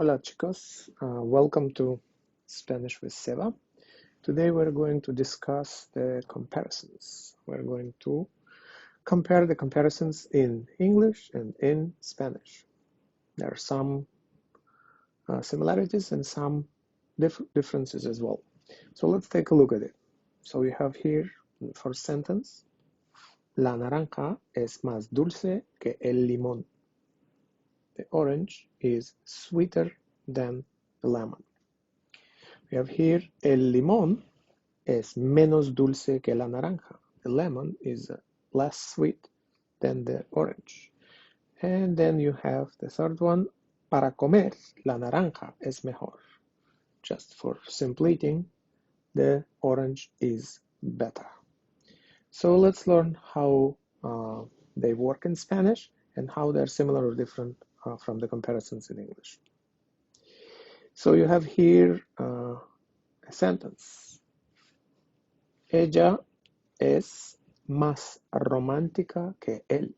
Hola chicos, welcome to Spanish with Seba. Today we're going to discuss the comparisons. We're going to compare the comparisons in English and in Spanish. There are some similarities and some differences as well. So let's take a look at it. So we have here the first sentence. La naranja es más dulce que el limón. The orange is sweeter than the lemon. We have here el limón es menos dulce que la naranja. The lemon is less sweet than the orange. And then you have the third one. Para comer, la naranja es mejor. Just for simple eating, the orange is better. So let's learn how they work in Spanish and how they're similar or different from the comparisons in English. So you have here a sentence. Ella es más romántica que él.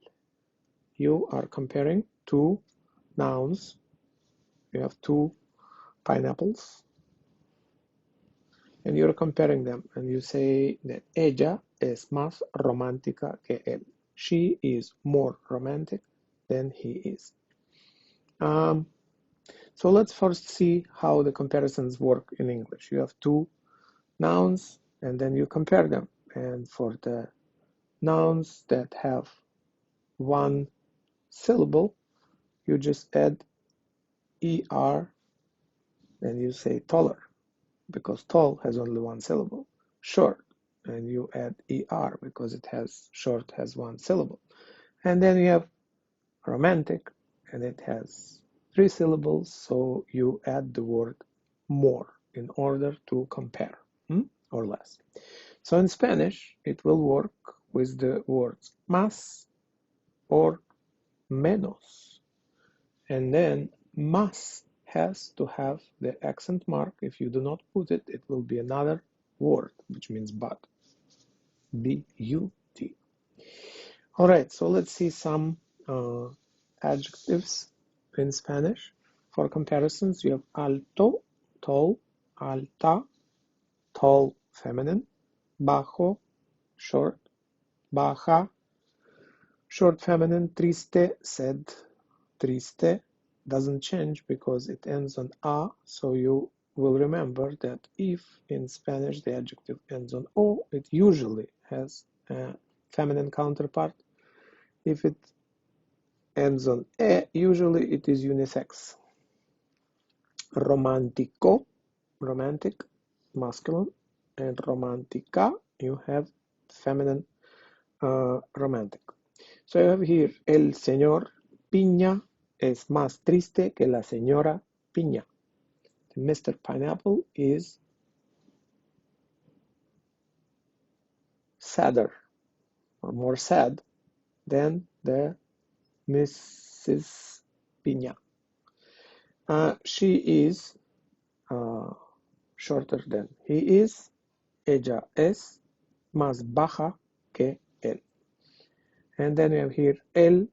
You are comparing two nouns. You have two pineapples. And you're comparing them. And you say that ella es más romántica que él. She is more romantic than he is. So let's first see how the comparisons work in English. You have two nouns and then you compare them. And for the nouns that have one syllable, you just add er and you say taller because tall has only one syllable. Short, and you add er because it has short has one syllable. And then you have romantic and it has three syllables, so you add the word more in order to compare, or less. So in Spanish, it will work with the words más or menos. And then más has to have the accent mark. If you do not put it, it will be another word, which means but. B-U-T. All right, so let's see some adjectives in Spanish. For comparisons, you have alto, tall, alta, tall, feminine, bajo, short, baja, short, feminine, triste, sad, triste, doesn't change because it ends on a, so you will remember that if in Spanish the adjective ends on o, it usually has a feminine counterpart. If it ends on e, usually it is unisex. Romantico, romantic, masculine, and romantica, you have feminine romantic. So you have here, el señor Piña es más triste que la señora Piña. Mr. Pineapple is sadder or more sad than the Mrs. Piña. She is shorter than he is. Ella es más baja que él. And then we have here, él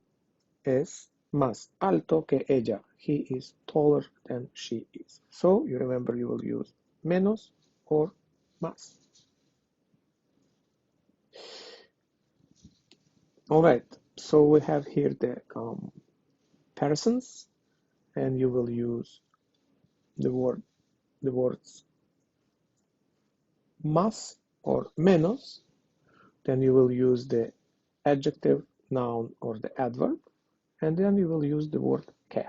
es más alto que ella. He is taller than she is. So you remember you will use menos or más. All right, so we have here the comparisons, and you will use the words más or menos. Then you will use the adjective, noun, or the adverb, and then you will use the word que.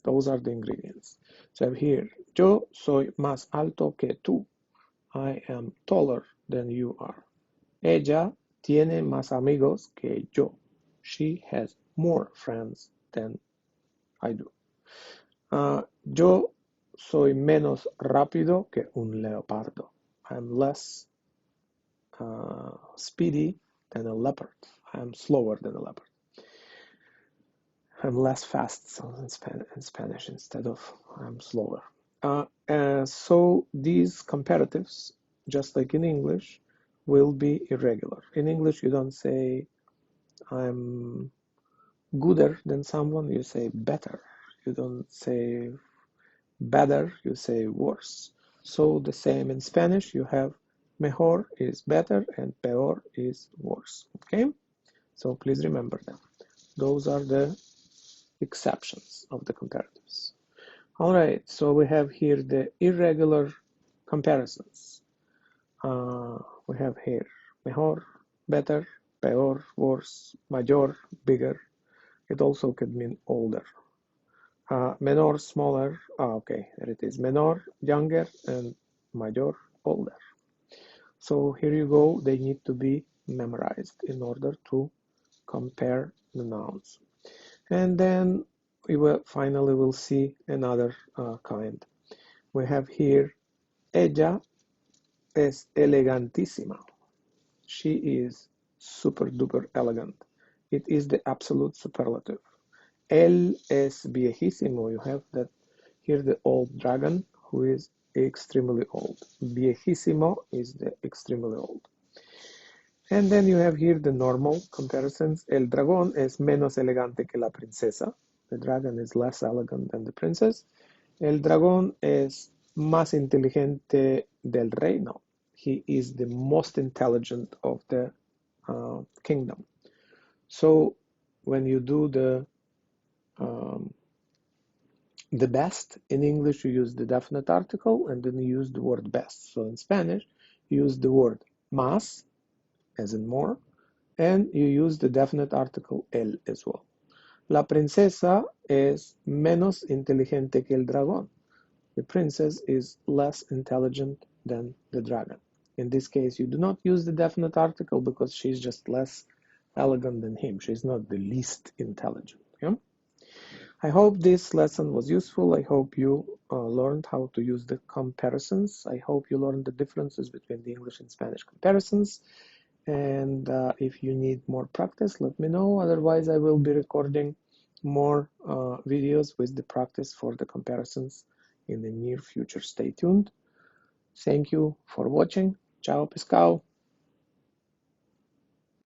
Those are the ingredients. So I have here, yo soy más alto que tú. I am taller than you are. Ella tiene más amigos que yo. She has more friends than I do. Yo soy menos rápido que un leopardo. I'm less speedy than a leopard. I'm slower than a leopard. I'm less fast, so in Spanish instead of I'm slower. So these comparatives, just like in English, will be irregular. In English, you don't say I'm gooder than someone, you say better. You don't say better, you say worse. So the same in Spanish, you have mejor is better and peor is worse. Okay? So please remember that. Those are the exceptions of the comparatives. All right, so we have here the irregular comparisons. We have here mejor, better, peor, worse, mayor, bigger. It also could mean older. Menor, smaller. Okay, there it is. Menor, younger, and mayor, older. So here you go. They need to be memorized in order to compare the nouns. And then we will finally will see another kind. We have here ella es elegantísima. She is super duper elegant. It is the absolute superlative. Él es viejísimo. You have that here the old dragon who is extremely old. Viejísimo is the extremely old. And then you have here the normal comparisons. El dragón es menos elegante que la princesa. The dragon is less elegant than the princess. El dragón es más inteligente del reino. He is the most intelligent of the kingdom. So when you do the best in English, you use the definite article and then you use the word best. So in Spanish, you use the word más, as in more, and you use the definite article el as well. La princesa es menos inteligente que el dragón. The princess is less intelligent than the dragon. In this case, you do not use the definite article because she's just less elegant than him. She's not the least intelligent. Yeah? I hope this lesson was useful. I hope you learned how to use the comparisons. I hope you learned the differences between the English and Spanish comparisons. And if you need more practice, let me know. Otherwise, I will be recording more videos with the practice for the comparisons in the near future. Stay tuned. Thank you for watching. Ciao, pescado.